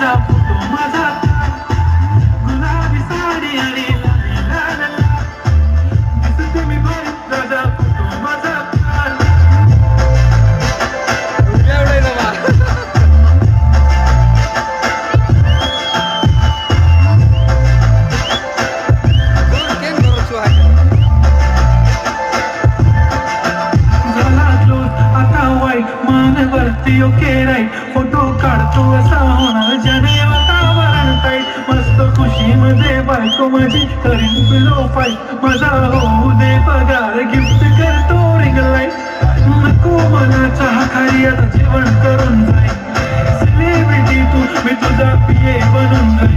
तुझा फोटो माझा गुलाबी साडी आणि लाल लाल दिसते मी भारी तुझा फोटो माझा मानवरती ओके राईट फोटो काढतो असा होणार ज्याने वातावरण टाईट मस्त खुशी मध्ये बायको माझी करीन पिलो फाईट माझा होऊ दे पगार गिफ्ट करतो रिंग लाईट नको मला चहा खाली आता जेवण करून जाईल सेलिब्रिटी तू मी तुझा पिये बनून जाईल